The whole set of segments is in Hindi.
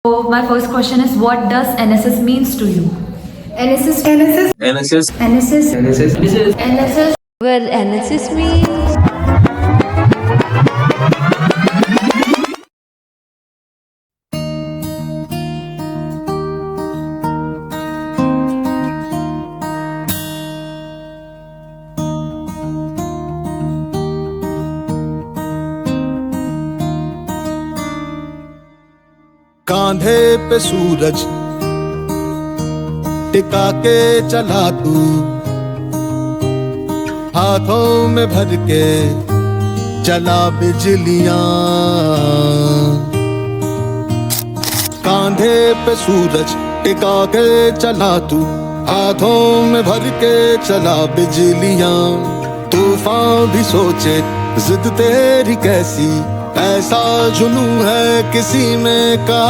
So my first question is, what does NSS means to you? NSS. Well, NSS means कांधे पे सूरज टिका के चला तू, हाथों में भर के चला बिजलियां। कांधे पे सूरज टिका के चला तू, हाथों में भर के चला बिजलियां। तूफान भी सोचे जिद तेरी कैसी, ऐसा जुनू है किसी में का।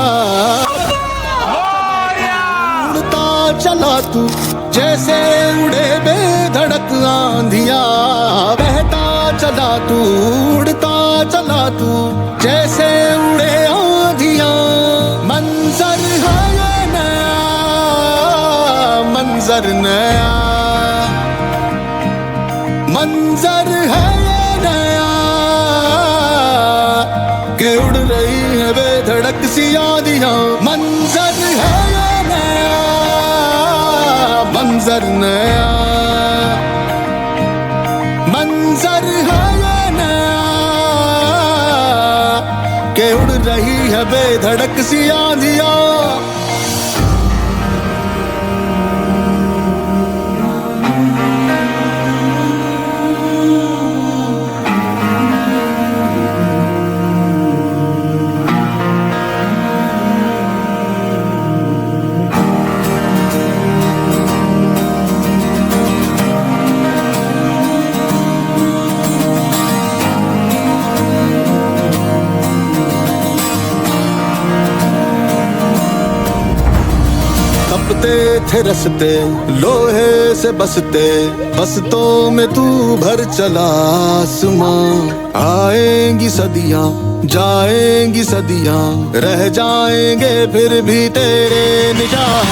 उड़ता चला तू जैसे उड़े बेधड़क आंधिया, बहता चला तू, उड़ता चला तू जैसे उड़े आंधिया। मंजर है ये नया, मंजर नया, मंजर है ये नया के उड़ रही है बेधड़क सी आंधियां। मंजर है ये नया, मंजर नया, मंजर है ये नया के उड़ रही है बेधड़क सी आंधियां। तपते थे रस्ते लोहे से बसते, बसतों में तू भर चला आसमां। आएंगी सदियां जाएंगी सदियां, रह जाएंगे फिर भी तेरे निगाह।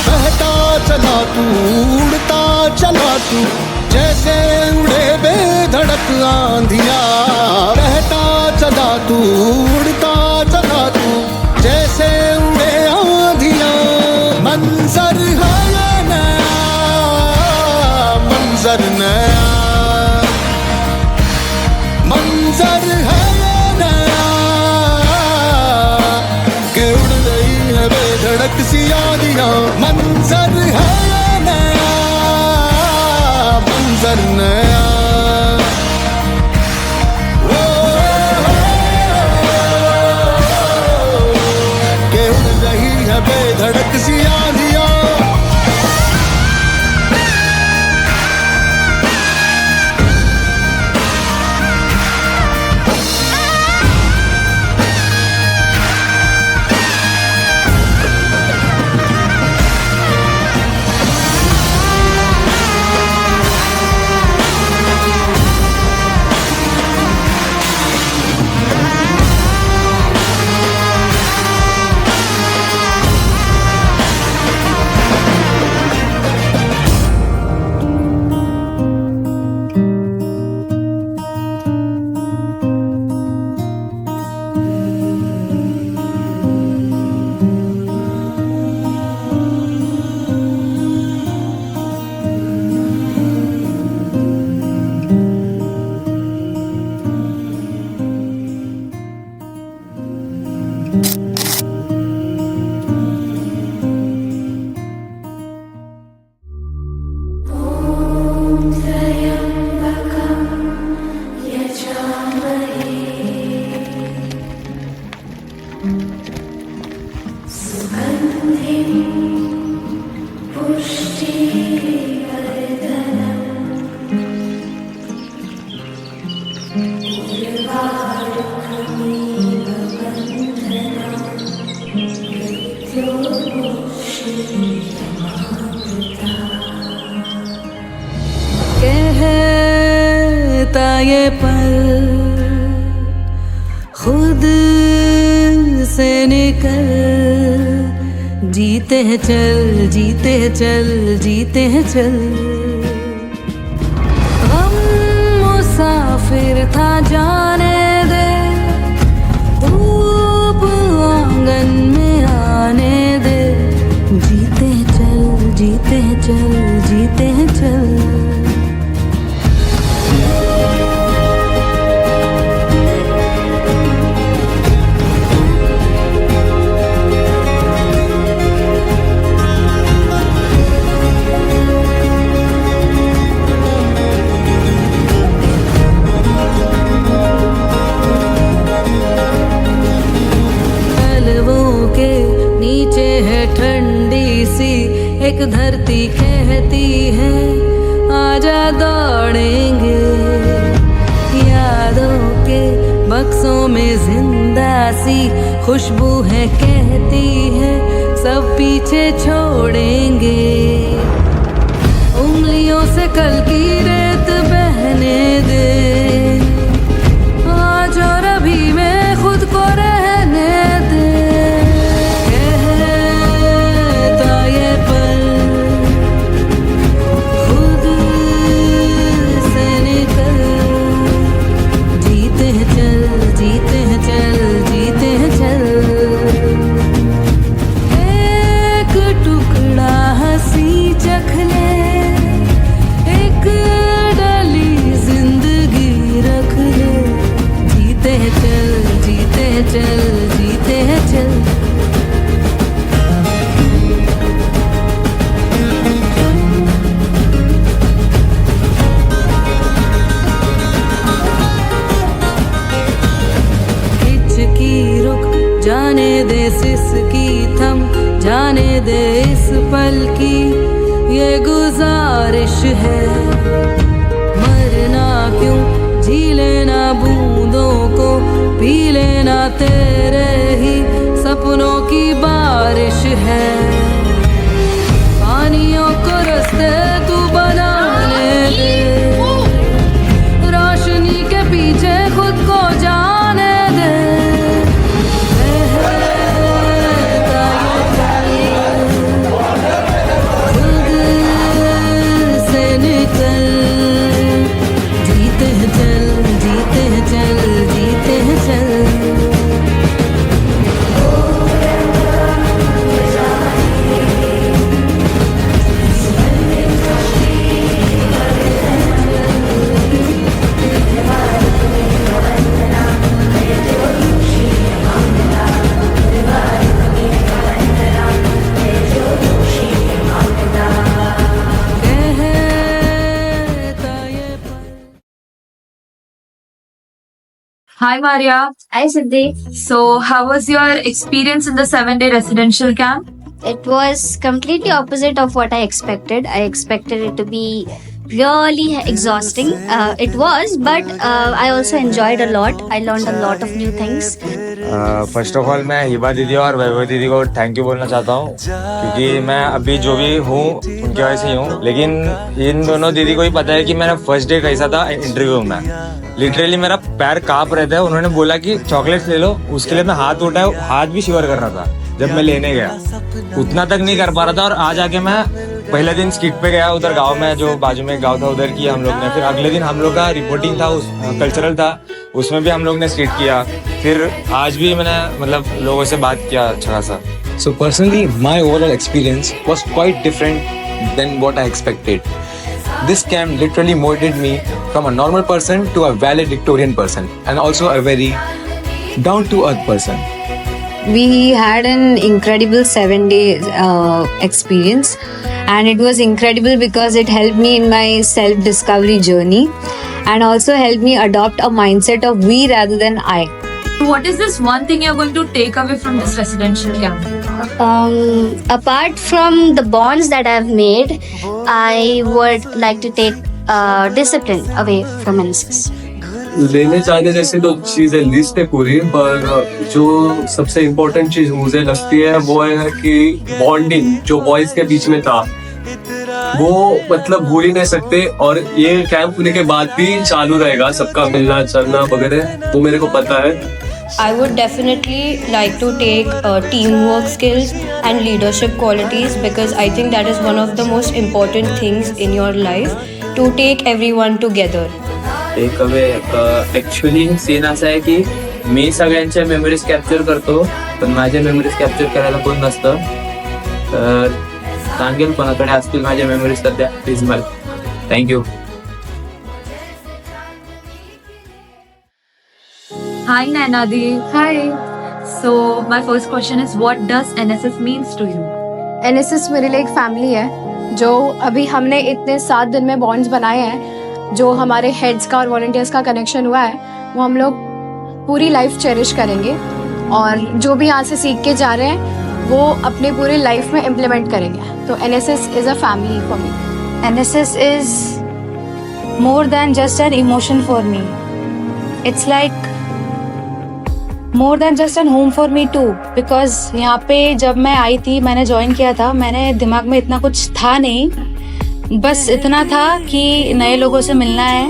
बहता चला तू, उड़ता चला तू जैसे उड़े बेधड़क आंधिया। बहता चला तू, उड़ता चला तू जैसे उड़े आंधिया। मंजर है ये नया, मंजर नया, मंजर है ये नया के उड़ रही है बेधड़क सी आंधियां। मंजर है ये नया, मंजर नया, के उड़ रही है बेधड़क सी आंधियां। कहता ये पल खुद से निकल जीते हैं चल, जीते हैं चल, जीते हैं चल। हम मुसाफिर था जाने दे, धूप आंगन में आने दे। जीते हैं चल, जीते हैं चल, जीते हैं चल। नीचे है ठंडी सी एक धरती, कहती है आजा दौड़ेंगे। यादों के बक्सों में जिंदा सी खुशबू है, कहती है सब पीछे छोड़ेंगे। उंगलियों से कल की रेत बहने दे, आज और अभी में खुद को रहने दे। चल, जीते हैं चल। हिचकी रुक जाने दे, सिसकी थम जाने दे, इस पल की ये गुजारिश है। मरना क्यों, जी लेना बूंदों को, पी लेना तेरे ही सपनों की बारिश है। पानियों को रास्ते तू बनाने दे, रोशनी के पीछे खुद को जाने दे। खुद से निकल, जीते हैं चल, जीते हैं चल, जीते हैं चल। Hi Maria. Hi Siddhi. So, how was your experience in the 7-day residential camp? It was completely opposite of what I expected. I expected it to be really exhausting. It was, but I also enjoyed a lot. I learned a lot of new things. First of all मैं हिबा दीदी और वैभव दीदी को थैंक यू बोलना चाहता हूँ, क्योंकि मैं अभी जो भी हूँ उनकी वजह से ही हूँ। लेकिन इन दोनों दीदी को ही पता है कि मेरा फर्स्ट डे कैसा था इंटरव्यू में। लिटरली मेरा पैर कांप रहे थे। उन्होंने बोला कि चॉकलेट्स ले लो, उसके लिए मैं हाथ उठाया, हाथ भी शिवर कर रहा था जब मैं लेने गया। उतना तक नहीं कर पा रहा था। और आज आके मैं पहले दिन स्किट पे गया उधर गांव में, जो बाजू में गांव था, उधर किया हम लोग ने। फिर अगले दिन हम लोग का रिपोर्टिंग था, उस कल्चरल था, उसमें भी हम लोग ने स्किट किया। फिर आज भी मैंने मतलब लोगों से बात किया अच्छा खासा। So personally, my overall experience was quite different than what I expected. This camp literally molded me from a normal person to a valedictorian person, and also a very down-to-earth person. We had an incredible 7-day experience, and it was incredible because it helped me in my self-discovery journey and also helped me adopt a mindset of we rather than I. What is this one thing you're going to take away from this residential camp? Apart from the bonds that I've made, I would like to take discipline away from NSS. लेने जाने जैसे तो चीजें लिस्ट है पूरी, पर जो सबसे इम्पोर्टेंट चीज मुझे लगती है वो है कि बॉन्डिंग जो बॉयज के बीच में था वो मतलब भूल ही नहीं सकते। और ये कैंप होने के बाद भी चालू रहेगा सबका मिलना चलना वगैरह, वो मेरे को पता है। I would definitely like to take teamwork skills and leadership qualities because I think that is one of the most important things in your life to take everyone together. एक ॲक्च्युली सीन असा आहे की मी सगळ्यांच्या मेमरीज कॅप्चर करतो पण माझ्या मेमरीज कॅप्चर करायला कोण नसतं तर सांगेल कोणाकडे असतील माझ्या मेमरीज सध्या प्लीज मला thank you. Hi Nainadi. Hi. So my first question is, what does NSS means to you? NSS मेरे लिए एक फैमिली है जो अभी हमने इतने 7 दिन में बॉन्ड्स बनाए हैं. जो हमारे हेड्स का और वॉलंटियर्स का कनेक्शन हुआ है वो हम लोग पूरी लाइफ चेरिश करेंगे और जो भी यहाँ से सीख के जा रहे हैं वो अपने पूरी लाइफ में इम्प्लीमेंट करेंगे. तो NSS is a family for me. NSS is more than just an emotion for me. It's like more than just an home for me too. Because यहाँ पे जब मैं आई थी मैंने ज्वाइन किया था मैंने दिमाग में इतना कुछ था नहीं. बस इतना था कि नए लोगों से मिलना है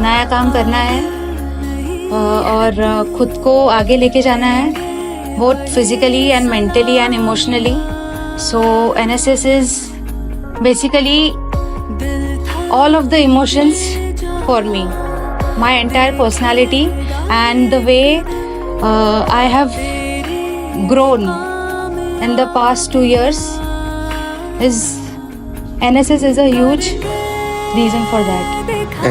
नया काम करना है और खुद को आगे लेके जाना है both physically and mentally and emotionally. So NSS is basically all of the emotions for me, my entire personality and the way I have grown in the past 2 years is NSS is a huge reason for that.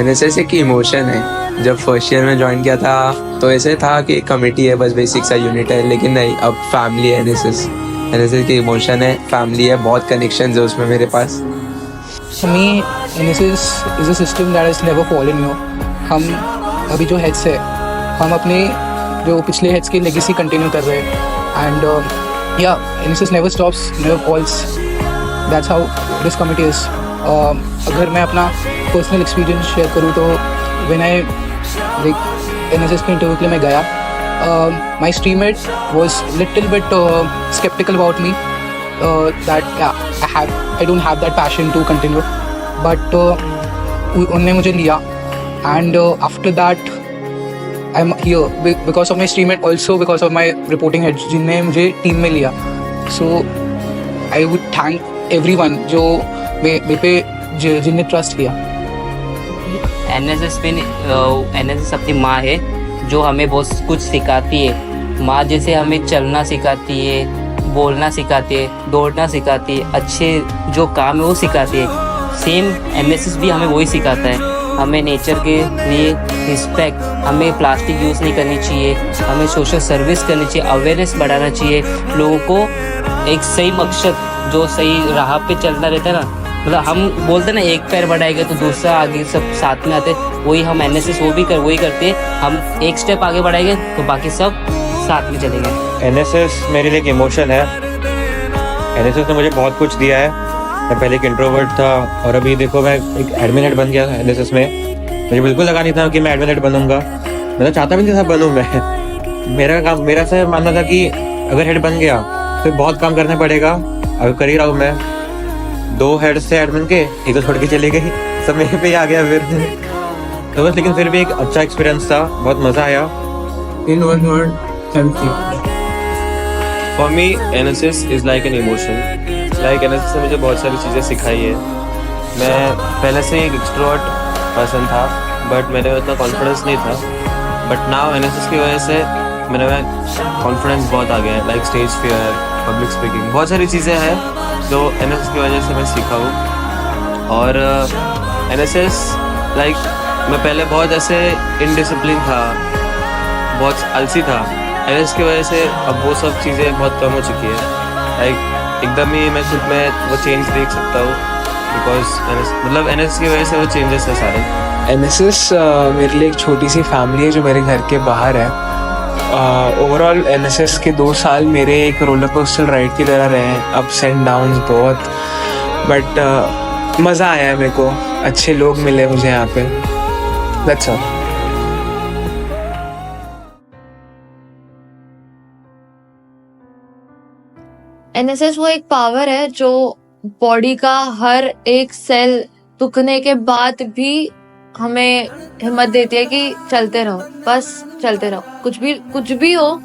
NSS एक इमोशन है. जब फर्स्ट ईयर में ज्वाइन किया था तो ऐसे था कि कमिटी है बस बेसिक सा यूनिट है लेकिन नहीं अब फैमिली है. NSS की इमोशन है फैमिली है बहुत कनेक्शन है उसमें मेरे पास. For me, NSS is a system that has never fallen. हम अभी जो हेड्स है हम अपने जो पिछले हेड्स की लेगेसी कंटिन्यू कर रहे हैं एंड या NSS never stops never falls. That's how this committee is. अगर मैं अपना पर्सनल एक्सपीरियंस शेयर करूँ तो व्हेन आई लाइक NSS के इंटरव्यू के लिए मैं गया my streammate was little bit skeptical about me that I don't have that passion to continue, but उन्होंने मुझे लिया and after that I'm here because of my streammate, also because of my reporting heads जिन्हें मुझे टीम में लिया. So I would thank everyone जो मेरे पे जिन्हें ट्रस्ट किया. NSS अपनी माँ है जो हमें बहुत कुछ सिखाती है. माँ जैसे हमें चलना सिखाती है बोलना सिखाती है दौड़ना सिखाती है अच्छे जो काम है वो सिखाती है. सेम NSS भी हमें वही सिखाता है. हमें नेचर के लिए रिस्पेक्ट हमें प्लास्टिक यूज़ नहीं करनी चाहिए हमें सोशल सर्विस करनी चाहिए अवेयरनेस बढ़ाना चाहिए लोगों को. एक सही मकसद जो सही राह पे चलना रहता है ना मतलब हम बोलते हैं ना एक पैर बढ़ाएंगे तो दूसरा आगे सब साथ में आते वही हम NSS वही करते हैं. हम एक स्टेप आगे बढ़ाएंगे तो बाकी सब साथ में चलेंगे. NSS मेरे लिए एक इमोशन है. NSS ने मुझे बहुत कुछ दिया है. मैं पहले एक इंट्रोवर्ट था और अभी देखो मैं एक एडमिन हेड बन गया NSS में. मुझे बिल्कुल लगा नहीं था कि मैं एडमिन हेड बनूंगा. मैं तो चाहता भी नहीं था बनूँ मैं. मेरा से मानना था कि अगर हेड बन गया फिर बहुत काम करना पड़ेगा. अगर कर ही रहा हूँ मैं. 2 हेड्स थे एडमिन के एक तो छोड़ के चले गई सब मेरे पे ही आ गया फिर तो बस. लेकिन फिर भी एक अच्छा एक्सपीरियंस था बहुत मज़ा आया. In one word, thank you. For me, NSS is like an emotion. Like NSS ने मुझे बहुत सारी चीज़ें सिखाई है. मैं पहले से एक एक्सट्रोवर्ट पर्सन था बट मेरे में उतना कॉन्फिडेंस नहीं था. बट नाउ NSS की वजह से मेरे में कॉन्फिडेंस बहुत आ गया है. Like stage fear public speaking बहुत सारी चीज़ें हैं जो NSS की वजह से मैं सीखा हूँ. और NSS लाइक मैं पहले बहुत ऐसे इनडिसिप्लिन था बहुत आलसी था. NSS की वजह से अब वो सब चीज़ें बहुत कम हो चुकी है. लाइक एकदम ही मैं खुद में वो चेंज देख सकता हूँ बिकॉज NSS की वजह से वो चेंजेस है सारे. NSS मेरे लिए एक छोटी सी फैमिली है जो मेरे घर के बाहर है. ओवरऑल NSS के 2 साल मेरे एक रोलर कोस्टर राइड की तरह रहे हैं. अप्स एंड डाउन्स बहुत बट मज़ा आया है मेरे को. अच्छे लोग मिले मुझे यहाँ पे. That's all. NSS वो एक पावर है जो बॉडी का हर एक सेल दुखने के बाद भी हमें हिम्मत देती है कि चलते रहो, बस चलते रहो, कुछ भी हो,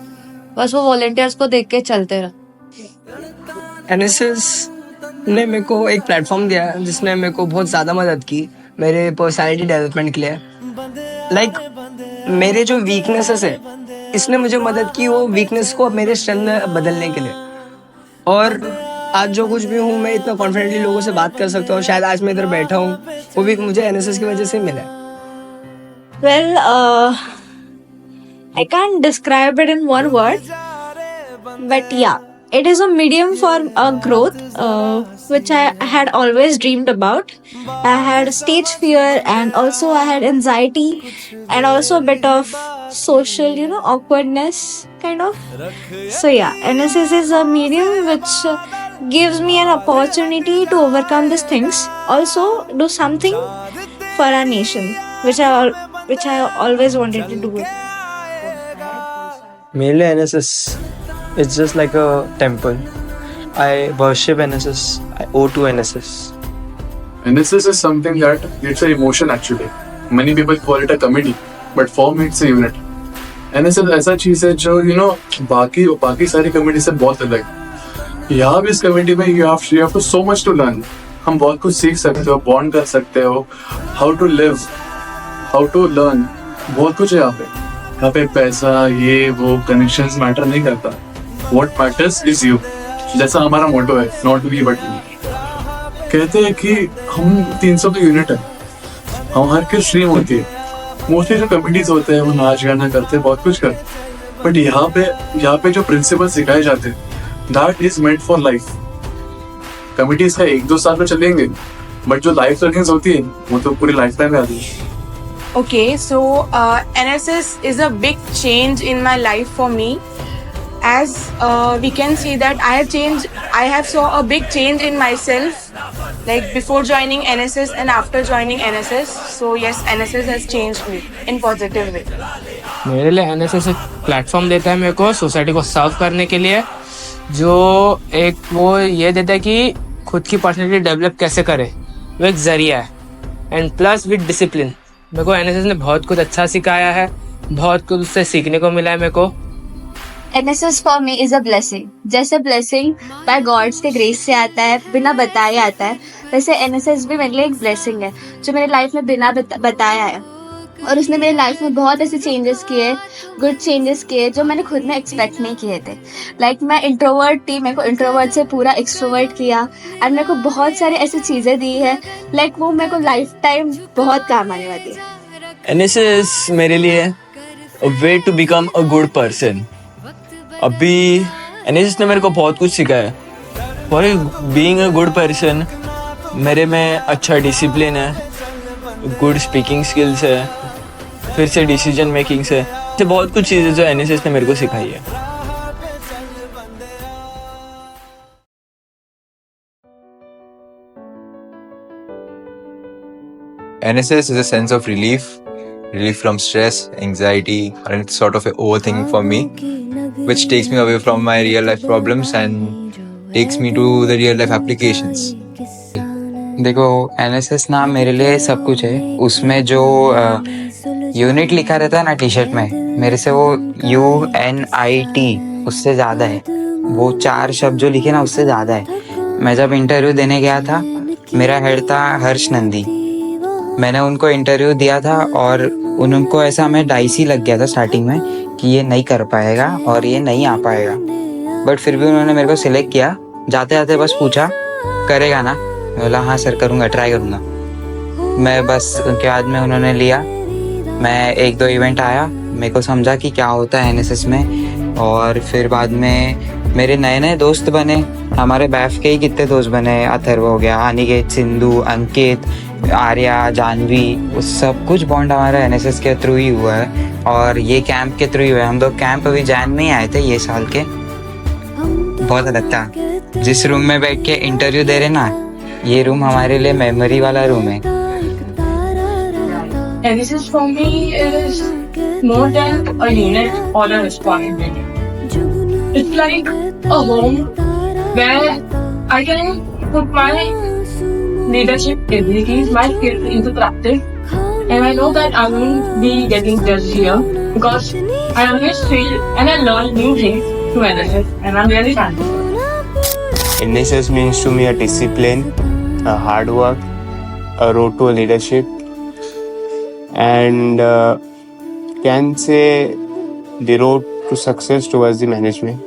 बस वो वॉलंटियर्स को देख के चलते रहो। एनएसएस ने मेरे को एक प्लेटफॉर्म दिया जिसने मेरे को बहुत ज़्यादा मदद की मेरे पर्सनालिटी डेवलपमेंट के लिए। मेरे जो वीकनेसेस है इसने मुझे मदद की वो वीकनेस को मेरे स्ट्रेंथ में बदलने के लिए। और आज जो कुछ भी हूँ मैं इतना कॉन्फिडेंटली लोगों से बात कर सकता हूँ, शायद आज मैं इधर बैठा हूँ वो भी मुझे एनएसएस की वजह से मिला है। Well, I can't describe it in one word, but yeah, it is a medium for growth, which I had always dreamed about. I had stage fear and also I had anxiety and also a bit of social, awkwardness kind of. So yeah, NSS is a medium which gives me an opportunity to overcome these things. Also do something for our nation, which I always wanted to do. Mainly NSS, it's just like a temple. I worship NSS. I owe to NSS. NSS is something that it's an emotion actually. Many people call it a committee, but for me it's a unit. NSS ऐसा चीज है जो बाकी सारी कमेटी से बहुत अलग है। यहाँ भी इस कमेटी में you have to so much to learn. हम बहुत कुछ सीख सकते हो, बॉन्ड कर सकते हो, how to live, how to learn, बहुत कुछ है यहाँ पे पैसा ये वो कनेक्शंस मैटर नहीं करता। What matters is you. जैसा हमारा मोटो है, not we but we. कहते हैं कि हम 300 का यूनिट है, हमारे की स्ट्रीम होती है। मोस्टली जो कमिटीज होते हैं वो नाच गाना करते हैं, बहुत कुछ करते हैं, बट यहाँ पे जो प्रिंसिपल सिखाए जाते हैं that is meant for life. Committees का 1-2 साल में चलेंगे, बट जो लाइफ लर्निंग्स होती है वो तो पूरी लाइफ टाइम में आती है। Okay, so NSS is a big change in my life for me. As we can see that I have saw a big change in myself, like before joining NSS and after joining NSS. So yes, NSS has changed me in positive way. मेरे लिए NSS एक प्लेटफॉर्म देता है मेरे को सोसाइटी को सर्व करने के लिए, जो एक वो ये देता है कि खुद की पर्सनैलिटी डेवलप कैसे करे, वो एक जरिया है। एंड प्लस विद डिसिप्लिन मेरे को NSS ने बहुत कुछ अच्छा सिखाया है, बहुत कुछ उससे सीखने को मिला है मेरे को। NSS for me is a blessing. जैसे blessing by God's के grace से आता है, बिना बताए आता है, वैसे NSS भी मेरे लिए एक blessing है जो मेरे लाइफ में बिना बताया है। और उसने मेरे लाइफ में बहुत ऐसे चेंजेस किए, गुड चेंजेस किए जो मैंने खुद में एक्सपेक्ट नहीं किए थे। लाइक मैं इंट्रोवर्ट थी, मेरे को इंट्रोवर्ट से पूरा एक्सट्रोवर्ट किया एंड मेरे को बहुत सारी ऐसी चीज़ें दी है, लाइक वो मेरे को लाइफ टाइम बहुत काम आने वाली है। NSS मेरे लिए a way to become a good person. अभी NSS ने मेरे को बहुत कुछ सिखाया। For being a good person मेरे में अच्छा डिसिप्लिन है, गुड स्पीकिंग स्किल्स है, फिर से डिसीजन मेकिंग से बहुत कुछ चीज़ें जो NSS ने मेरे को सिखाई है। NSS is a sense of relief from stress, anxiety, and it's sort of an overthinking for me, which takes me away from my real life problems and takes me to the real life applications. देखो NSS ना मेरे लिए सब कुछ है। उसमें जो यूनिट लिखा रहता है ना टी शर्ट में, मेरे से वो UNIT उससे ज़्यादा है। वो 4 शब्द जो लिखे ना उससे ज़्यादा है। मैं जब इंटरव्यू देने गया था, मेरा हेड था हर्ष नंदी। मैंने उनको इंटरव्यू दिया था और उनको ऐसा मैं डाइसी लग गया था स्टार्टिंग में कि ये नहीं कर पाएगा और ये नहीं आ पाएगा, बट फिर भी उन्होंने मेरे को सिलेक्ट किया। जाते जाते बस पूछा करेगा ना, मैं बोला हाँ सर करूँगा, ट्राई करूँगा। मैं बस उनके बाद में उन्होंने लिया। मैं 1-2 इवेंट आया, मेरे को समझा कि क्या होता है NSS में, और फिर बाद में मेरे नए नए दोस्त बने। हमारे बैफ के ही कितने दोस्त बने, अथर्व हो गया, अनिकेत, सिंधु, अंकित, आर्या, जानवी, वो सब कुछ बॉन्ड हमारा NSS के थ्रू ही हुआ है और ये कैंप के थ्रू ही हुआ है। हम लोग कैंप अभी जैन में ही आए थे ये साल के, बहुत अलग था। जिस रूम में बैठ के इंटरव्यू दे रहे ना, ये रूम हमारे लिए मेमोरी वाला रूम है। NSS for me is more than a unit or a responsibility. It's like a home where I can put my leadership abilities, my skills into practice and I know that I won't be getting judged here because I always feel and I learn new things through NSS, and I'm really thankful. NSS means to me a discipline, a hard work, a road to leadership, and can say the road to success towards the management.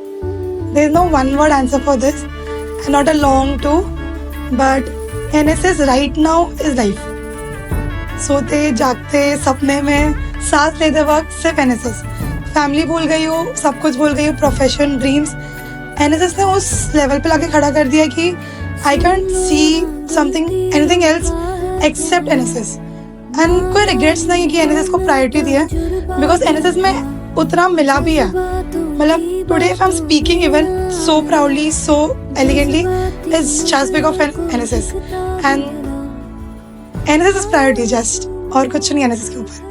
There is no one word answer for this, and not a long too, but NSS right now is life. सोते जागते सपने में सांस लेते वक्त सिर्फ NSS, फैमिली भूल गई हो, सब कुछ भूल गई हो, प्रोफेशन, ड्रीम्स, NSS ने उस लेवल पे लाके खड़ा कर दिया कि I can't see something anything else except NSS. And कोई रिग्रेट्स नहीं कि NSS को प्रायोरिटी दी है, बिकॉज NSS में उतना मिला भी है. मतलब today if I am speaking even so proudly, so elegantly, is just because of NSS. And NSS is priority just, और कुछ नहीं NSS के ऊपर.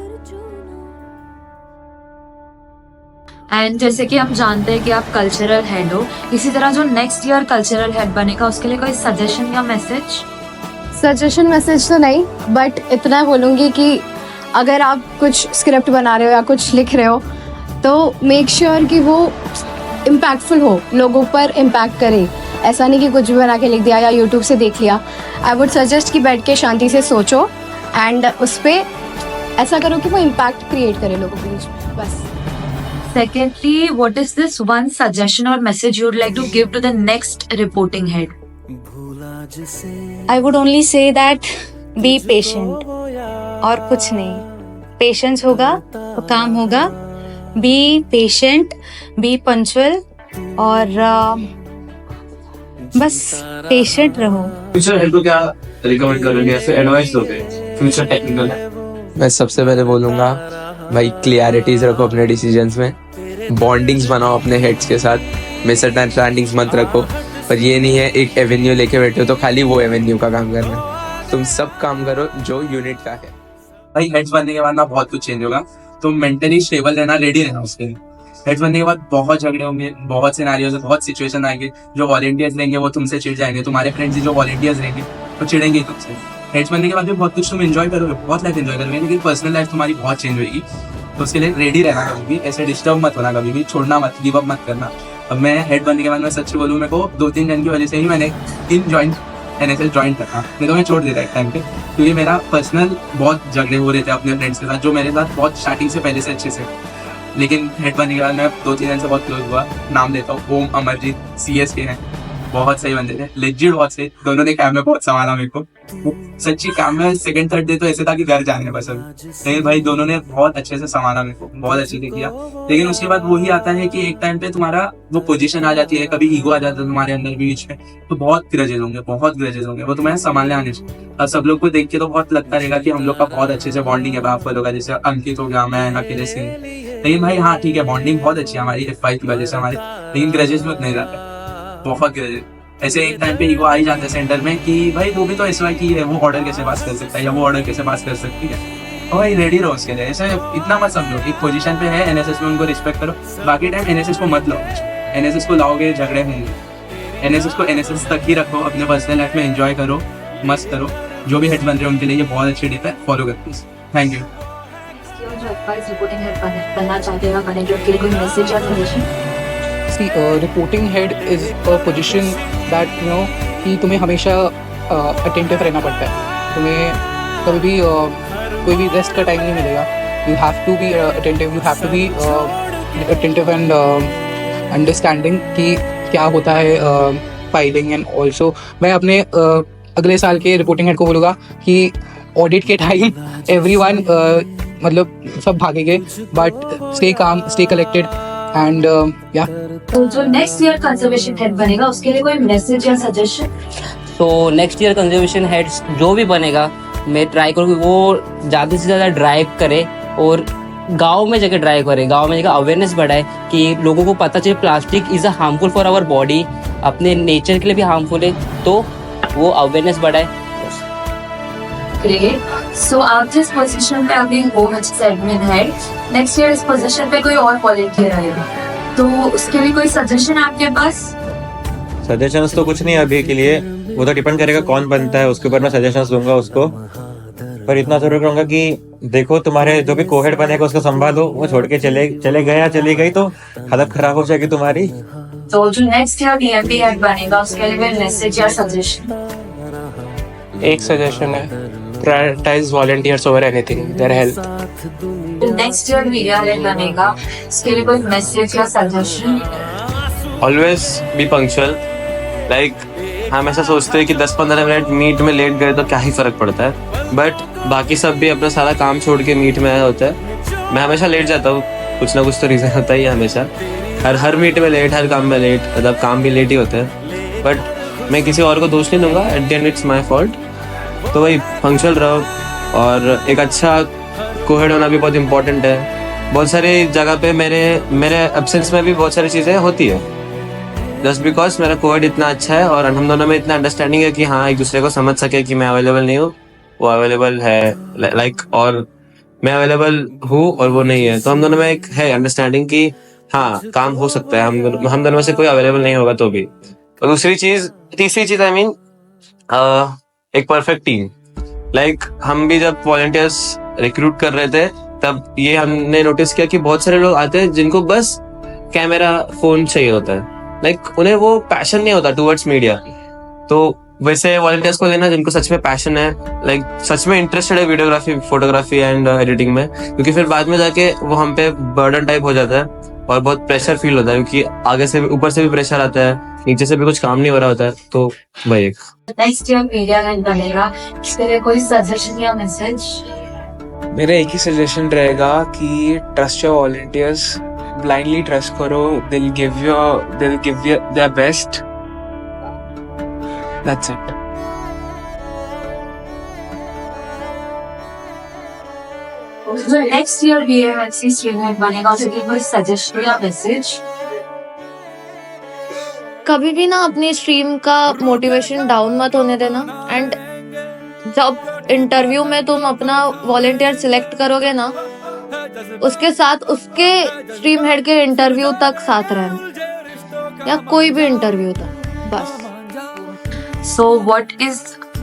एंड जैसे कि हम जानते हैं कि आप कल्चरल हेड हो, इसी तरह जो नेक्स्ट ईयर कल्चरल हेड बनेगा उसके लिए कोई सजेशन या मैसेज? सजेशन मैसेज तो नहीं, बट इतना बोलूँगी कि अगर आप कुछ स्क्रिप्ट बना रहे हो या कुछ लिख रहे हो तो मेक श्योर कि वो इम्पैक्टफुल हो, लोगों पर इम्पैक्ट करे. ऐसा नहीं कि कुछ भी बना के लिख दिया या यूट्यूब से देख लिया. आई वुड सजेस्ट कि बैठ के शांति से सोचो एंड उस पर ऐसा करो कि वो इम्पैक्ट क्रिएट करे लोगों के बीच में, बस. Secondly, what is this one suggestion or message you would like to give to the next reporting head? I would only say that be patient, और कुछ नहीं. पेशेंस होगा तो काम होगा. Be patient, be punctual, और बस पेशेंट रहो. फ्यूचर हेड को क्या रिकमेंड करोगे, ऐसे एडवाइस दोगे फ्यूचर टेक्निकल? मैं सबसे पहले बोलूँगा भाई क्लियरिटीज रखो अपने डिसीजंस में, बॉन्डिंग्स बनाओ अपने हेड्स के साथ, मिसअंडरस्टैंडिंग्स मत रखो. पर ये नहीं है एक एवेन्यू लेके बैठे हो तो खाली वो एवेन्यू का काम करना है. तुम सब काम करो जो यूनिट का है. भाई हेड्स बनने के बाद ना बहुत कुछ चेंज होगा, तो मेंटली स्टेबल रहना, रेडी रहना उसके लिए. हेड्स बनने के बाद बहुत झगड़े होंगे, बहुत सिनेरियोज, बहुत सिचुएशन आएंगे. जो वॉलंटियर्स रहेंगे वो तुमसे चिढ़ जाएंगे, तुम्हारे फ्रेंड्स जो वॉलंटियर्स रहेंगे वो चिढ़ेंगे तुमसे. हेड्स बनने के बाद भी बहुत कुछ तुम एंजॉय करोगे, बहुत लाइफ एंजॉय करोगे, लेकिन पर्सनल लाइफ तुम्हारी बहुत चेंज होगी. तो उसके लिए रेडी रहना, कभी भी ऐसे डिस्टर्ब मत होना, कभी भी छोड़ना मत, गिव अप मत करना. अब मैं हेड बनने के बाद मैं सच्ची बोलूँ, मेरे को 2-3 जन की वजह से ही मैंने NSS ज्वाइन करना, नहीं तो मैं छोड़ देता एक टाइम पे, क्योंकि मेरा पर्सनल बहुत झगड़े हो रहे थे अपने फ्रेंड्स के साथ जो मेरे साथ बहुत स्टार्टिंग से पहले से अच्छे से. लेकिन हेड बनने के बाद मैं 2-3 जन से बहुत क्लोज हुआ. नाम लेता हूँ, ओम, अमरजीत, CS के हैं, बहुत सही बंदे थे, लेजिट बहुत सही. दोनों ने कैम में बहुत संभाला मेरे को, सच्ची. कैम में 2nd-3rd डे तो ऐसे था कि घर जाने बस अभी. लेकिन भाई दोनों ने बहुत अच्छे से संभाला मेरे को, बहुत अच्छे से किया. लेकिन उसके बाद वही आता है कि एक टाइम पे तुम्हारा वो पोजीशन आ जाती है, कभी ईगो आ जाता है तुम्हारे अंदर बीच में, तो बहुत ग्रजेस होंगे, वो तुम्हें संभालने आने चाहिए. और सब लोग को देख के तो बहुत लगता रहेगा कि हम लोग का बहुत अच्छे से बॉन्डिंग है बाप वालों का, जैसे अंकित हो गया, मैं, अकेले सिंह. लेकिन भाई हाँ ठीक है, बॉन्डिंग बहुत अच्छी है हमारी FY की वजह से हमारे, लेकिन ग्रजेस में नहीं रहता, बहुत ग्रजेस. ऐसे एक टाइम पे ईगो आ ही जाता है सेंटर में कि भाई वो भी तो SY की है, वो ऑर्डर कैसे पास कर सकता है या वो ऑर्डर कैसे पास कर सकती है. तो भाई रेडी रहो उसके लिए, ऐसे इतना मत समझो. एक पोजीशन पे है NSS में, उनको रिस्पेक्ट करो. बाकी टाइम NSS को मत लाओ, NSS को लाओगे झगड़े होंगे. NSS को NSS तक ही रखो, अपने पर्सनल लाइफ में एंजॉय करो, मस्त करो. जो भी हेड बन रहे हो उनके लिए ये बहुत अच्छी टिप है, फॉलो करो प्लीज. Thank you. बनना चाहते हैं बने जो कोई मैसेज या suggestion? See, reporting head is a position that कि तुम्हें हमेशा अटेंटिव रहना पड़ता है. तुम्हें कभी भी कोई भी रेस्ट का टाइम नहीं मिलेगा. You have to be attentive, you have to be attentive and understanding कि क्या होता है फाइलिंग. एंड ऑल्सो मैं अपने अगले साल के रिपोर्टिंग हेड को बोलूँगा कि ऑडिट के टाइम एवरीवन मतलब सब भागेंगे, but stay calm, stay collected and या. तो जो नेक्स्ट ईयर कंजर्वेशन हेड बनेगा उसके लिए कोई मैसेज या सजेशन? तो नेक्स्ट ईयर कंजर्वेशन हेड जो भी बनेगा, मैं ट्राई करूँगी वो ज़्यादा से ज़्यादा ड्राइव करे और गांव में जाकर ड्राइव करे, गांव में जाकर अवेयरनेस बढ़ाए कि लोगों को पता चले plastic is a harmful for our body, अपने नेचर के लिए भी हार्मफुल है, तो वो अवेयरनेस बढ़ाए. ग्रेट. सो आप जिस पोजीशन पे अभी home admin head, next year इस पोजीशन पे कोई और वॉलंटियर आएगा तो उसके लिए कोई सजेशन है आपके पास? सजेशंस तो कुछ नहीं अभी के लिए, वो तो डिपेंड करेगा कौन बनता है उसके ऊपर मैं सजेशंस दूंगा उसको. पर इतना जरूर कहूँगा कि देखो तुम्हारे जो भी कोहेड बनेगा उसको संभालो, वो छोड़ के चले गए या चली गई तो हालत खराब हो जाएगी तुम्हारी। तो जो नेक्स्ट ईयर डीएमपी हेड बनेगा उसके लिए मैसेज या सजेशन? एक सजेशन है, prioritise volunteers over anything, there help. Next year media head बनेगा उसके लिए कोई मैसेज या suggestion? Always be punctual. Like हम ऐसा सोचते हैं कि 10-15 मिनट मीट में लेट गए तो क्या ही फर्क पड़ता है, बट बाकी सब भी अपना सारा काम छोड़ के मीट में आया होता है। मैं हमेशा लेट जाता हूँ, कुछ ना कुछ तो रीज़न होता ही है हमेशा, हर मीट में लेट, हर काम में लेट, मतलब काम भी लेट ही होता है। बट मैं किसी और को दोष नहीं दूंगा, eight the and it's my fault. तो वही पंक्चुअल रहो, और एक अच्छा कोहेड होना भी बहुत इंपॉर्टेंट है। बहुत सारी जगह पे मेरे एब्सेंस में भी बहुत सारी चीज़ें होती है, जस्ट बिकॉज मेरा कोहेड इतना अच्छा है और हम दोनों में इतना अंडरस्टैंडिंग है कि हाँ एक दूसरे को समझ सके कि मैं अवेलेबल नहीं हूँ, वो अवेलेबल है, लाइक और मैं अवेलेबल हूँ और वो नहीं है। तो हम दोनों में एक है अंडरस्टैंडिंग कि हाँ काम हो सकता है, हम दोनों में से कोई अवेलेबल नहीं होगा तो भी। और तीसरी चीज आई मीन एक परफेक्ट टीम। लाइक हम भी जब वॉलंटियर्स रिक्रूट कर रहे थे तब ये हमने नोटिस किया कि बहुत सारे लोग आते हैं जिनको बस कैमरा फोन चाहिए होता है, लाइक उन्हें वो पैशन नहीं होता टुवर्ड्स मीडिया। तो वैसे वॉलंटियर्स को लेना जिनको सच में पैशन है, लाइक सच में इंटरेस्टेड है वीडियोग्राफी, फोटोग्राफी एंड एडिटिंग में, क्योंकि फिर बाद में जाके वो हम पे बर्डन टाइप हो जाता है और बहुत प्रेशर फील होता है, क्योंकि आगे से ऊपर से भी प्रेशर आता है, नीचे से भी कुछ काम नहीं हो रहा होता है। तो भाई एक नेक्स्ट ईयर मीडिया हेड बनेगा इसके लिए कोई सजेशन या मैसेज? मेरा एक ही सजेशन रहेगा कि trust your volunteers, blindly trust करो, they'll give you their best. That's it. जो नेक्स्ट ईयर बीएमएससी स्ट्रीम हेड बनेगा उसके लिए कोई सजेशन या मैसेज? कभी भी ना अपनी स्ट्रीम का मोटिवेशन डाउन मत होने देना, एंड जब इंटरव्यू में तुम अपना वॉलंटियर सिलेक्ट करोगे ना, उसके साथ उसके स्ट्रीम हेड के इंटरव्यू तक साथ रहना, या कोई भी इंटरव्यू तक बस। So what is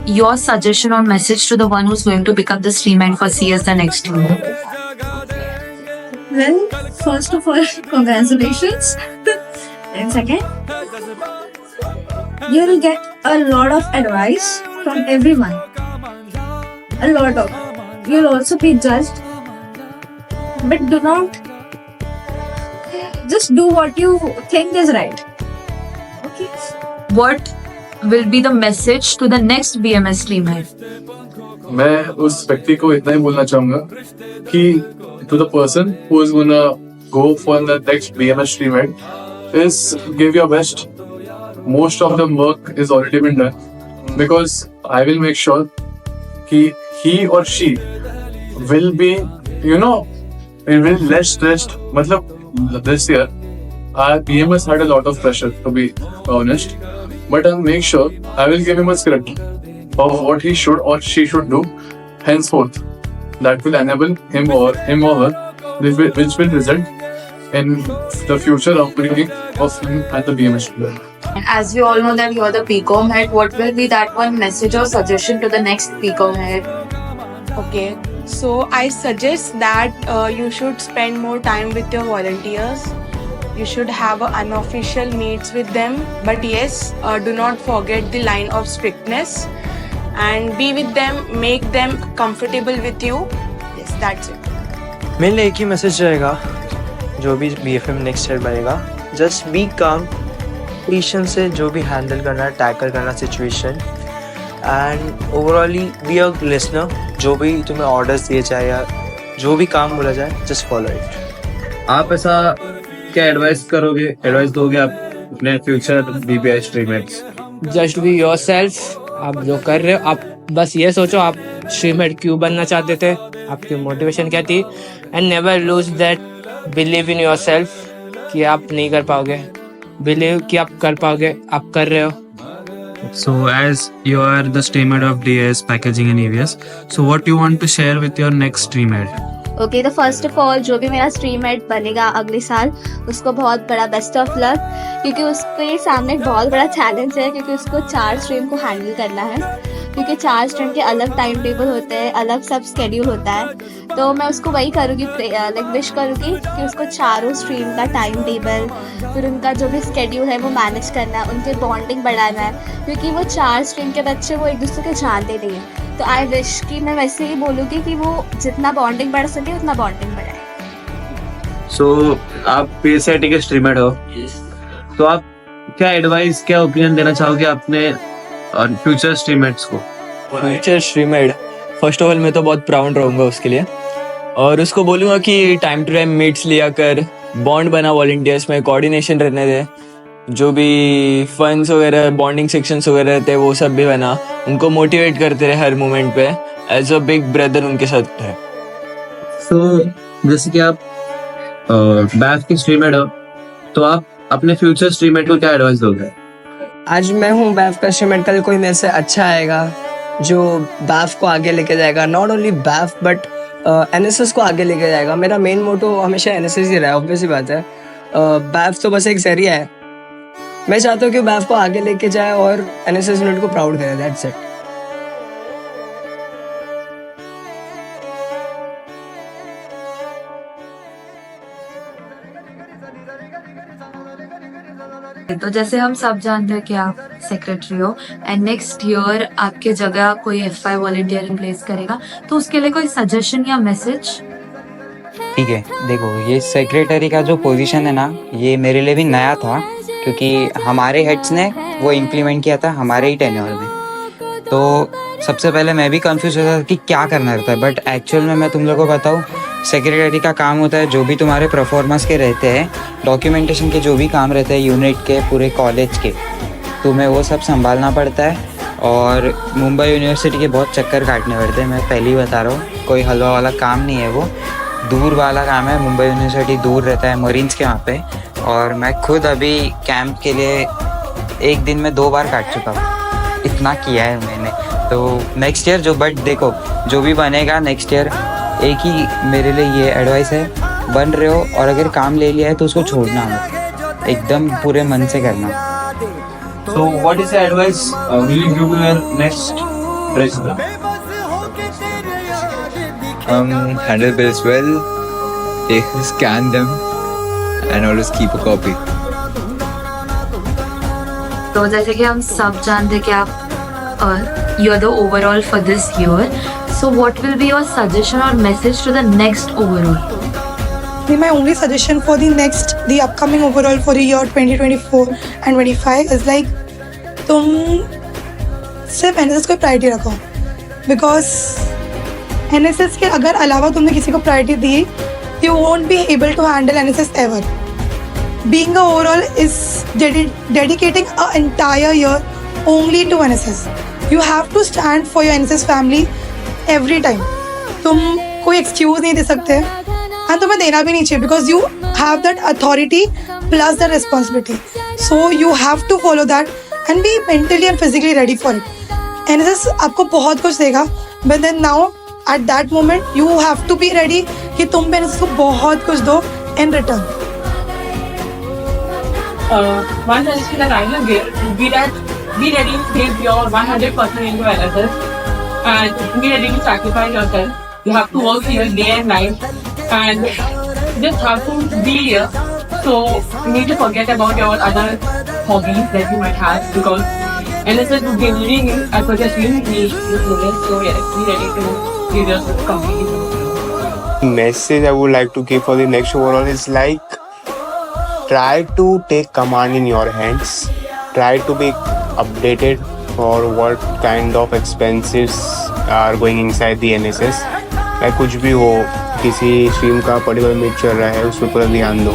your suggestion or message to the one who's going to become the stream head for CS the next year? Well, first of all, congratulations. And second, you'll get a lot of advice from everyone. A lot of. You'll also be judged. But do not just do what you think is right. Okay. What will be the message to the next BMS stream head? मैं उस व्यक्ति को इतना ही बोलना चाहूंगा कि to the person who is gonna go for the next BMS stream head is give your best. Most of the work is already been done, because I will make sure कि he or she will be, it will less stressed. मतलब this year our BMS had a lot of pressure, to be honest, but I'll make sure I will give him a script of what he should or she should do henceforth. That will enable him or her, which will result in the future upbringing of him at the BMS school. And as we all know that you are the PCOM head, what will be that one message or suggestion to the next PCOM head? Okay, so I suggest that you should spend more time with your volunteers. You should have unofficial meets with them, but yes, do not forget the line of strictness and be with them, make them comfortable with you. Yes, that's it. मेरे लिए एक ही मैसेज रहेगा, जो भी BFM नेक्स्ट हेड बनेगा, जस्ट बी काम, पेशेंस से जो भी हैंडल करना है, टैकल करना situation, and overally be a listener. जो भी तुम्हें ऑर्डर्स दिए जाए या जो भी काम बोला जाए, जस्ट फॉलो इट। आप ऐसा क्या एडवाइस दोगे आप अपने future BPI stream heads? Just be yourself. आप जो कर रहे हो, आप बस ये सोचो आप स्ट्रीम हेड क्यों बनना चाहते थे, आपकी मोटिवेशन क्या थी, and never lose that believe in yourself कि आप नहीं कर पाओगे, बिलीव कि आप कर पाओगे, आप कर रहे हो। So as you are the stream head of DS packaging and EVS, so what you want to share with your next stream head? Okay, तो फर्स्ट ऑफ ऑल जो भी मेरा स्ट्रीम हेड बनेगा अगले साल, उसको बहुत बड़ा बेस्ट ऑफ लक, क्योंकि उसके सामने बहुत बड़ा चैलेंज है, क्योंकि उसको 4 स्ट्रीम को हैंडल करना है। क्योंकि 4 स्टूडेंट के अलग टाइम टेबल होते हैं, अलग सब स्केड्यूल होता है। तो मैं उसको वही करूँगी, लाइक विश करूँगी कि उसको चारों स्ट्रीम का टाइम टेबल, फिर उनका जो भी स्केड्यूल है वो मैनेज करना है, उनके बॉन्डिंग बढ़ाना है, क्योंकि वो 4 स्ट्रीम के बच्चे वो एक दूसरे को जानते नहीं हैं। तो आई विश कि मैं वैसे ही बोलूँगी कि वो जितना बॉन्डिंग बढ़ा सके उतना बॉन्डिंग बढ़ाए। सो आप PSIT के स्ट्रीमर हो, तो आप क्या एडवाइस, क्या ओपिनियन देना चाहोगे अपने फ्यूचर स्ट्रीममेट्स को? फ्यूचर स्ट्रीमेड, फर्स्ट ऑफ ऑल मैं तो बहुत प्राउड रहूँगा उसके लिए, और उसको बोलूँगा कि टाइम टू टाइम मीट्स लिया कर, बॉन्ड बना वॉलंटियर्स में, कोऑर्डिनेशन रहने दे, जो भी फंड्स वगैरह बॉन्डिंग सेक्शंस वगैरह रहते हैं वो सब भी बना, उनको मोटिवेट करते रहे हर मोमेंट पे, एज अ बिग ब्रदर उनके साथ है। सो जैसे कि आप बैफ के स्ट्रीमर हो, तो आप अपने फ्यूचर स्ट्रीममेट को क्या एडवाइस दोगे? आज मैं हूँ बैफ का स्ट्रीममेट, कल कोई मेरे से अच्छा आएगा जो बैफ को आगे लेके जाएगा, not only BAIF but NSS को आगे लेके जाएगा। मेरा मेन मोटो हमेशा NSS ही रहा है, ऑब्वियस ही बात है। बैफ तो बस एक जरिया है। मैं चाहता हूँ कि बैफ को आगे लेके जाए और NSS यूनिट को प्राउड करे, दैट्स इट। तो जैसे हम सब जानते हैं कि आप सेक्रेटरी हो एंड नेक्स्ट ईयर आपके जगह कोई FI वॉलंटियर रिप्लेस करेगा, तो उसके लिए कोई सजेशन या मैसेज? ठीक है, देखो ये सेक्रेटरी का जो पोजीशन है ना, ये मेरे लिए भी नया था क्योंकि हमारे हेड्स ने वो इम्प्लीमेंट किया था हमारे ही टेन्योर में। तो सबसे पहले मैं भी कंफ्यूज होता था कि क्या करना रहता है, बट एक्चुअल में मैं तुम लोगों को बताऊँ, सेक्रेटरी का काम होता है जो भी तुम्हारे परफॉर्मेंस के रहते हैं, डॉक्यूमेंटेशन के जो भी काम रहते हैं यूनिट के, पूरे कॉलेज के, तुम्हें वो सब संभालना पड़ता है। और मुंबई यूनिवर्सिटी के बहुत चक्कर काटने पड़ते हैं, मैं पहले ही बता रहा हूँ, कोई हलवा वाला काम नहीं है, वो दूर वाला काम है। मुंबई यूनिवर्सिटी दूर रहता है, मरीन्स के वहाँ पे, और मैं खुद अभी कैंप के लिए एक दिन में 2 बार काट चुका हूँ, इतना किया है मैंने। तो नेक्स्ट ईयर देखो जो भी बनेगा नेक्स्ट ईयर, एक ही मेरे लिए ये एडवाइस है, बन रहे हो और अगर काम ले लिया है तो उसको छोड़ना मत, एकदम पूरे मन से करना। So what is the advice will you give to your next president? Handle bills well, scan them, and always keep a copy. तो जैसे कि हम सब जानते हैं कि आप you are the overall for this year, so what will be your suggestion और message to the next overall? My only suggestion for the upcoming overall for the year 2024 and 25 is like तुम सिर्फ NSS को प्रायोरिटी रखो, बिकॉज NSS के अगर अलावा तुमने किसी को priority the, you won't be able to handle NSS ever. Being a overall is dedicating an entire year only to NSS. You have to stand for your NSS family every time. तुम कोई एक्सक्यूज नहीं दे सकते, एंड तुम्हें देना भी नहीं चाहिए, because you have that authority plus the responsibility, so you have to follow that and be mentally and physically ready for it. NSS आपको बहुत कुछ देगा, but then now at that moment you have to be ready कि तुम भी NSS को बहुत कुछ दो in return. One suggestion that I will give would be that be ready to give your 100% into NSS and be ready to sacrifice yourself. You have to work here day and night and just have to be here. So you need to forget about your other hobbies that you might have, because NSS would be needing you as much as you need students. So yes, be ready to give yourself completely. Message I would like to give for the next overall is like, try to take command in your hands. Try to be updated for what kind of expenses are going inside the NSS. like कुछ भी हो, किसी स्ट्रीम का पर्टिकुलर मीट चल रहा है, उस पर पूरा ध्यान दो।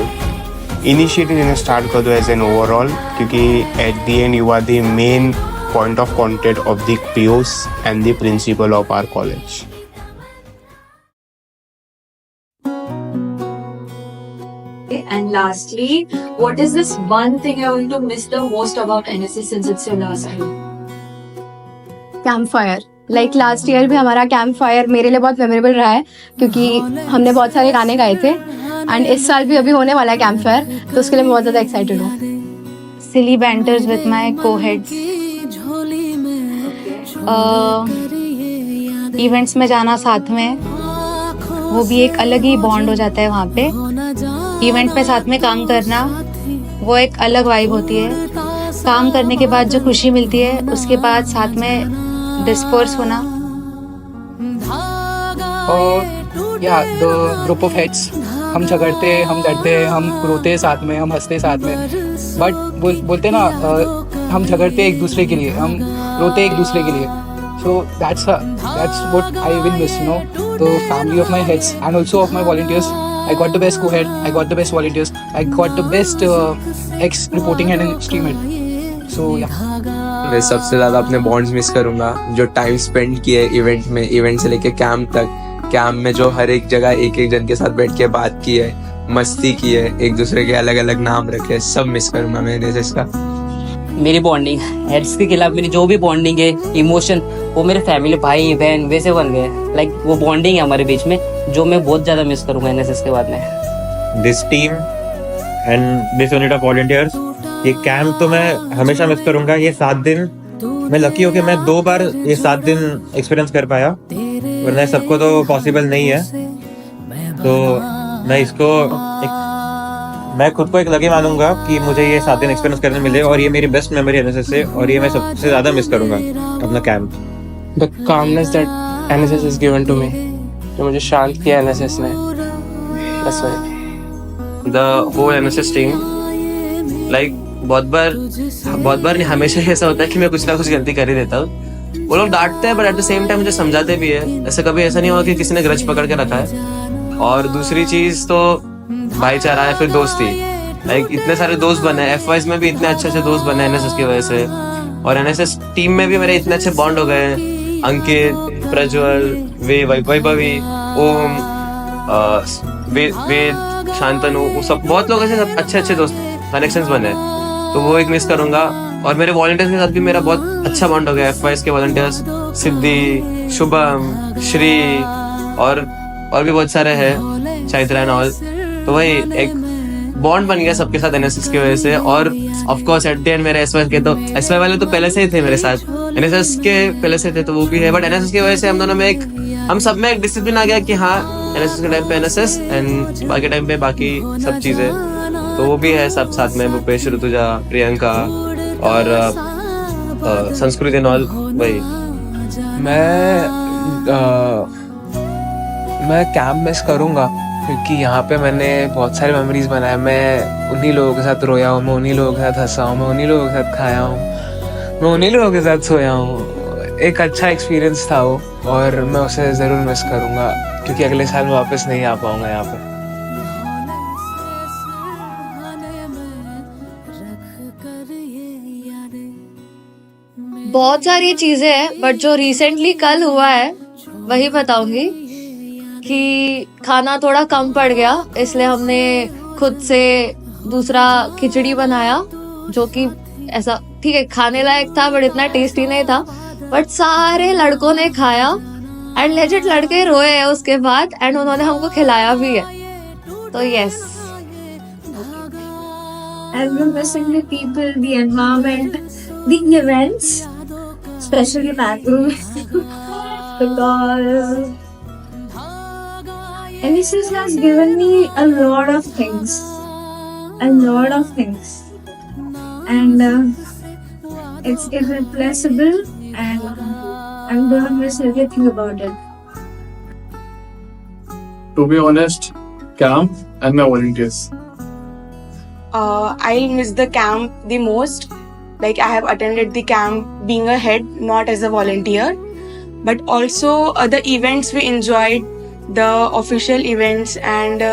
इनिशिएटिव इन्हें स्टार्ट कर दो एज एन ओवरऑल, क्योंकि at the end you are the main point of contact of the POs and the principal of our college. And lastly, what is this one thing you're going to miss the most about NSS since it's your last year? Camp fire, like last year भी हमारा कैंप फायर मेरे लिए बहुत मेमोरेबल रहा है, क्योंकि हमने बहुत सारे गाने गाए थे, एंड इस साल भी अभी होने वाला है कैंप फायर, तो उसके लिए मैं बहुत ज़्यादा एक्साइटेड हूँ। Silly banters with my co-heads. Events में जाना साथ में, वो भी एक अलग ही बॉन्ड हो जाता है वहाँ पे। इवेंट में साथ में काम करना, वो एक अलग वाइब होती है। काम करने के बाद जो खुशी मिलती है, उसके बाद साथ में डिस्पर्स होना। और या द ग्रुप ऑफ हेड्स, हम झगड़ते, हम लड़ते, हम रोते साथ में, हम हंसते साथ में, बट बोलते ना हम झगड़ते एक दूसरे के लिए, हम रोते एक दूसरे के लिए। So that's what I will miss, you know, the family of my heads and also of my volunteers. I got the best co-head, I got the best volunteers, I got the best ex-reporting head and stream head. So yeah. मैं सबसे ज़्यादा अपने बॉन्ड्स मिस करूँगा, जो टाइम स्पेंड किए इवेंट में, इवेंट से लेके कैंप तक। कैंप में जो हर एक जगह एक एक जन के साथ बैठ के बात की है, मस्ती की है, एक दूसरे के अलग अलग नाम रखे, सब मिस करूँगा मैं एनएसएस का। मेरी बॉन्डिंग हेड्स के खिलाफ मेरी जो भी बॉन्डिंग है, इमोशन, वो मेरे फैमिली, भाई बहन वैसे बन गए। लाइक वो बॉन्डिंग है हमारे बीच में, जो मैं बहुत ज़्यादा मिस करूँगा एनएसएस के बाद में। This team and this unit of volunteers, ये कैंप तो मैं हमेशा मिस करूँगा। ये 7 दिन मैं लकी हो कि मैं 2 बार ये 7 दिन एक्सपीरियंस कर पाया, वरना सबको तो पॉसिबल नहीं है। तो मैं इसको मैं खुद को एक लकी मानूंगा कि मुझे ये 7 दिन एक्सपीरियंस करने मिले, और ये मेरी बेस्ट मेमोरी एनएसएस से, और ये मैं सबसे ज़्यादा मिस करूँगा अपना camp. The calmness that NSS is given to me, जो मुझे शांत किया एनएसएस ने, बस वही। The whole NSS team, like बहुत बार नहीं, हमेशा ऐसा होता है कि मैं कुछ ना कुछ गलती कर ही देता हूँ। वो लोग डांटते हैं, but at the same time मुझे समझाते भी है। ऐसा कभी ऐसा नहीं हुआ कि किसी ने ग्रज पकड़ के रखा है। और दूसरी चीज तो भाईचारा है, फिर दोस्ती। लाइक इतने सारे दोस्त बने, एफवाइज में भी इतने अच्छे दोस्त बने एनएसएस की वजह से, और एनएसएस टीम में भी मेरे इतने अच्छे बॉन्ड हो गए। अंकित, प्रज्वल, वैभवी, ओम, वेद, शांतनु, वो सब बहुत लोग ऐसे सब अच्छे दोस्त कनेक्शंस बने, तो वो एक मिस करूंगा। और मेरे वॉलंटियर्स के साथ भी मेरा बहुत अच्छा बॉन्ड हो गया। एफवाइज के वॉलंटियर्स सिद्धि, शुभम, श्री और भी बहुत सारे हैं, चैत्रा एंड ऑल। तो वही एक बॉन्ड बन गया सबके साथ एनएसएस की वजह से। और of course eight the and मेरे एसवाई के, तो एसवाई वाले तो पहले से ही थे मेरे साथ, एनएसएस के पहले से थे, तो वो भी है। बट एनएसएस की वजह से हम दोनों में हम सब में एक डिसिप्लिन आ गया कि हाँ, एनएसएस के टाइम पे एनएसएस एंड बाकी टाइम पे बाकी सब चीजें, तो वो भी है सब साथ में। भूपेश, ऋतुजा, प्रियंका और संस्कृति एंड ऑल। वही मैं कैंप मिस करूँगा, क्योंकि यहाँ पे मैंने बहुत सारी मेमोरीज बनाए। मैं उन्हीं लोगों के साथ रोया हूँ, मैं उन्हीं लोगों के साथ हंसा हूँ, मैं उन्हीं लोगों के साथ खाया हूँ, मैं उन्हीं लोगों के साथ सोया हूँ। एक अच्छा एक्सपीरियंस था वो, और मैं उसे ज़रूर मिस करूँगा, क्योंकि अगले साल मैं वापस नहीं आ पाऊँगा यहाँ पे। बहुत सारी चीजें हैं, बट जो रिसेंटली कल हुआ है वही बताऊंगी कि खाना थोड़ा कम पड़ गया, इसलिए हमने खुद से दूसरा खिचड़ी बनाया, जो कि ऐसा ठीक है खाने लायक था, बट इतना टेस्टी नहीं था। बट सारे लड़कों ने खाया एंड लेजिट लड़के रोए हैं उसके बाद, एंड उन्होंने हमको खिलाया भी है। तो yes, I've been missing the people, the environment, the events, especially bathroom, because NSS has given me a lot of things, and it's irreplaceable, and I'm gonna miss everything about it. To be honest, camp and my volunteers. I'll miss the camp the most. Like, I have attended the camp being a head, not as a volunteer, but also the events we enjoyed, the official events, and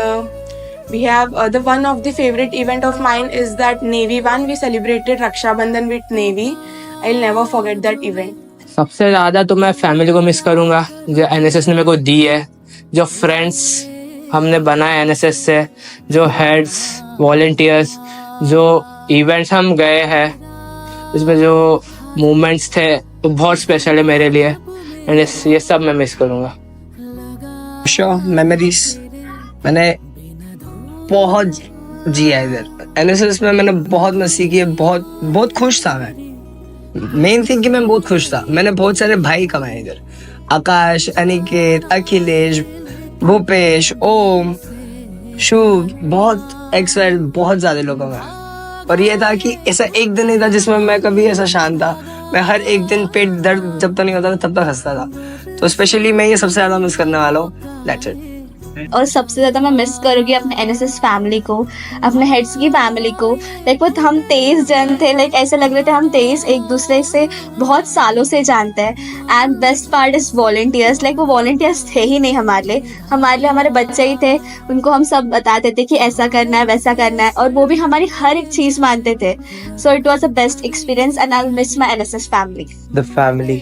we have the one of the favorite event of mine is that Navy one. We celebrated Raksha Bandhan with Navy. I'll never forget that event. सबसे ज़्यादा तो मैं फैमिली को मिस करूँगा, जो एनएसएस ने मेरे को दी है, जो फ्रेंड्स हमने बनाए एनएसएस से, जो हेड्स, वॉलंटियर्स, जो इवेंट्स हम गए हैं, उसमें जो मोमेंट्स थे वो बहुत स्पेशल है मेरे लिए, एंड ये सब मैं मिस करूँगा। मेमोरीज मैंने बहुत जिया इधर एनएसएस में, मैंने बहुत मस्ती की है, बहुत खुश था मैं। मेन थिंग कि मैं बहुत खुश था। मैंने बहुत सारे भाई कमाए इधर, आकाश, अनिकेत, अखिलेश, भूपेश, ओम, शुभ, बहुत एक्सपर्ट, बहुत ज्यादा लोग कमाए। और ये था कि ऐसा एक दिन नहीं था जिसमें मैं कभी ऐसा शांत था। मैं हर एक दिन पेट दर्द जब तक नहीं होता था तब तक हंसता था। तो स्पेशली मैं ये सबसे ज्यादा मिस करने वाला हूँ। That's it. और सबसे ज़्यादा मैं मिस करूँगी अपने एनएसएस फैमिली को, अपने हेड्स की फैमिली को। लाइक वो हम 23 जन थे, लाइक ऐसे लग रहे थे हम 23 एक दूसरे से बहुत सालों से जानते हैं। And best part is volunteers, like वो वॉलंटियर्स थे ही नहीं हमारे लिए हमारे बच्चे ही थे। उनको हम सब बताते थे कि ऐसा करना है वैसा करना है, और वो भी हमारी हर एक चीज़ मानते थे। So it was a best experience and I miss my NSS family. The family,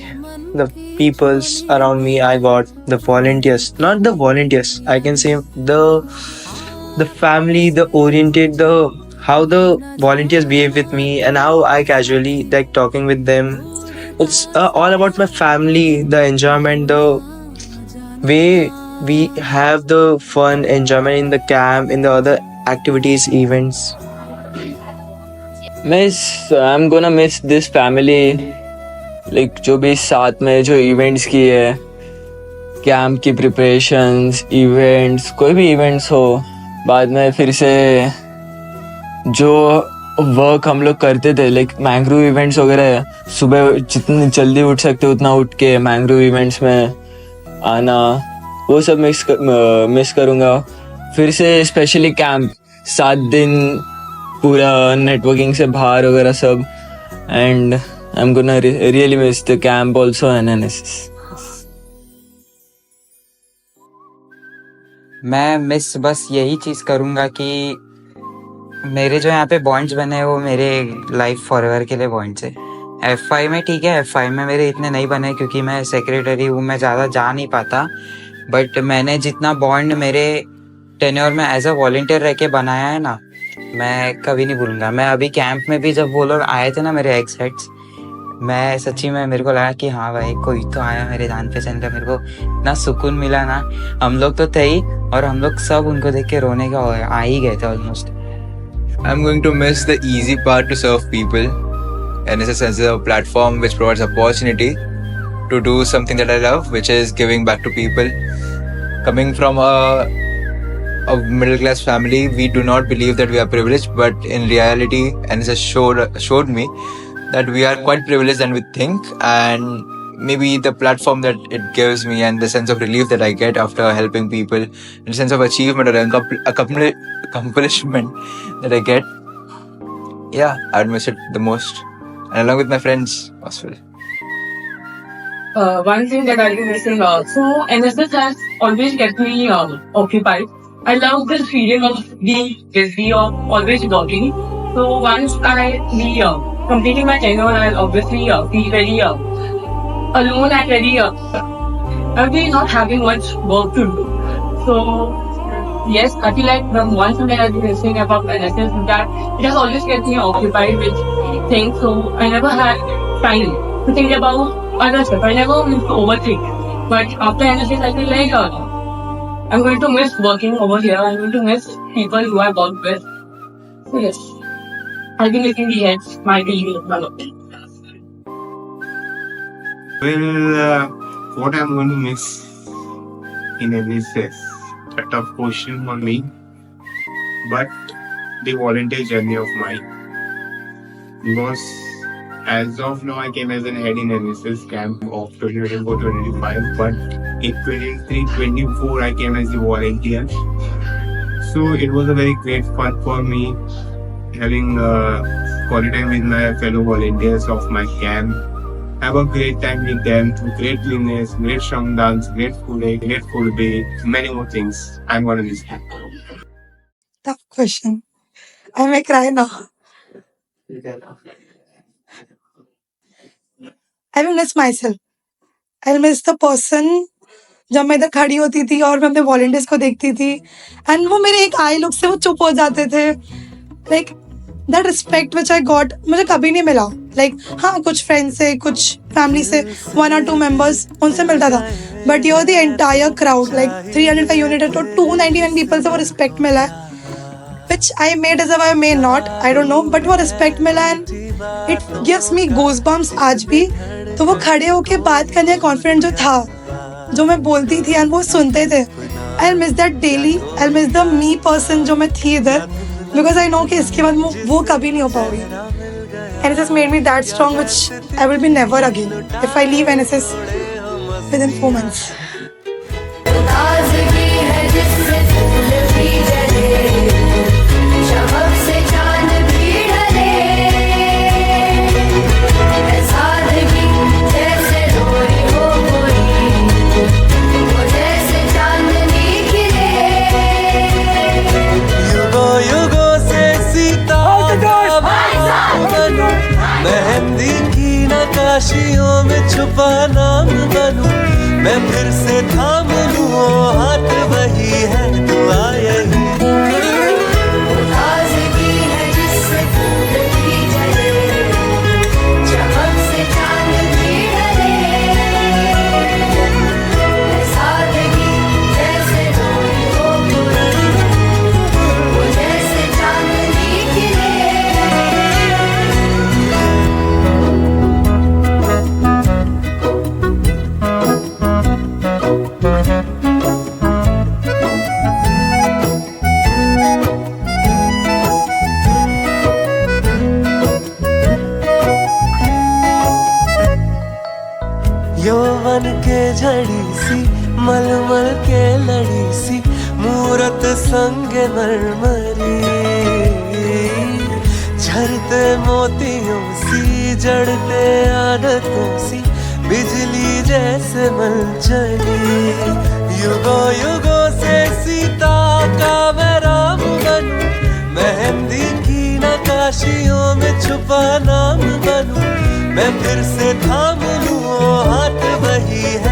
the peoples around me, I got the volunteers, not the volunteers, I can say the family, the oriented, the how the volunteers behave with me and how I casually like talking with them. It's all about my family, the enjoyment, the way we have the fun enjoyment in the camp, in the other activities, events. I'm gonna miss this family. Like जो भी साथ में जो इवेंट्स किए है, कैंप की प्रिपरेशंस, इवेंट्स, कोई भी इवेंट्स हो, बाद में फिर से जो वर्क हम लोग करते थे, लाइक मैंग्रोव इवेंट्स वगैरह, सुबह जितनी जल्दी उठ सकते उतना उठ के मैंग्रोव इवेंट्स में आना, वो सब मिस करूँगा। फिर से स्पेशली कैंप 7 दिन पूरा नेटवर्किंग से बाहर वगैरह सब। And I'm gonna really miss the camp also and NSS. मैं मिस बस यही चीज़ करूँगा कि मेरे जो यहाँ पे बॉन्ड्स बने हैं वो मेरे लाइफ फॉरएवर के लिए बॉन्ड्स है। F5 में ठीक है, F5 में मेरे इतने नहीं बने क्योंकि मैं सेक्रेटरी हूँ, मैं ज़्यादा जा नहीं पाता। बट मैंने जितना बॉन्ड मेरे टेन्योर में एज अ वॉलंटियर रह के बनाया है ना, मैं कभी नहीं भूलूंगा। मैं अभी कैंप में भी जब वो लोग आए थे ना, मेरे एक्स हेड्स, मैं सच्ची में मेरे को लगा कि हाँ भाई कोई तो आया मेरे जान पहचान का। मेरे को इतना सुकून मिला ना। हम लोग तो थे ही, और हम लोग सब उनको देख के रोने का आ ही गए थे almost. I'm going to miss the easy part to serve people. NSS is a platform which provides opportunity to do something that I love, which is giving back to people. Coming from a middle class family, we do not believe that we are privileged, but in reality, NSS showed me that we are quite privileged than we think, and maybe the platform that it gives me and the sense of relief that I get after helping people, and the sense of achievement or accomplishment that I get, yeah, I'd miss it the most, and along with my friends as well. One thing that I'll be missing, so NSS has always kept me occupied. I love this feeling of being busy or always working. So once I be completing my tenure, I'll obviously be very alone and very I'll be not having much work to do. So yes, I feel like the one thing that I'll be missing about NSS is that it has always kept me occupied with things. So I never had time to think about other stuff. I never used to overthink. But after NSS, I feel like I'm going to miss working over here. I'm going to miss people who I work with. So yes, I'll be missing the heads, my team, one of them. Well, what I'm going to miss in NSS, a tough question for me, but the volunteer journey of mine. Because as of now, I came as an head in NSS camp of 2024-25, but in 23-24, I came as the volunteer. So it was a very great fun for me having quality time with my fellow volunteers of my camp. Have a great time with them, great cleanness, great dance, great food day, great food day, many more things. I'm gonna miss them. Tough question. I may cry now. I will miss myself. I will miss the person जब मैं इधर खड़ी होती थी और मैं अपने वॉलंटियर्स को देखती थी एंड वो मेरे एक आई लुक से वो चुप हो जाते थे. Like that respect which I got मुझे कभी नहीं मिला. लाइक हाँ कुछ फ्रेंड्स से, कुछ फैमिली से, 1 or 2 मेंबर्स उनसे मिलता था, but your the entire crowd. Like 300 का यूनिट है तो 299 पीपल से वो रिस्पेक्ट मिला है. which I may deserve, I may not, I don't know, but वो respect मिला and it gives me goosebumps आज भी. तो वो खड़े होके बात करने का confidence जो था, जो मैं बोलती थी and वो सुनते थे, I'll miss that daily. I'll miss the me person जो मैं थी इधर, because I know कि इसके बाद वो कभी नहीं हो पाऊंगी. NSS made me that strong, which I will be never again if I leave NSS within 4 months. Mehndi की नकाशियों में छुपा नाम बनूं, मैं फिर से थाम लूं हाथ वही है दुआ यही. यौवन के झड़ी सी मलमल के लड़ी सी मूरत संग मरमरी, झरते मोतियों सी जड़ते आदतों सी बिजली जैसे मलचली. युगों युगों से सीता का मैं राम बनूं, मेहंदी की नकाशियों में छुपा नाम बनूं, मैं फिर से थाम लूं हाथ वही है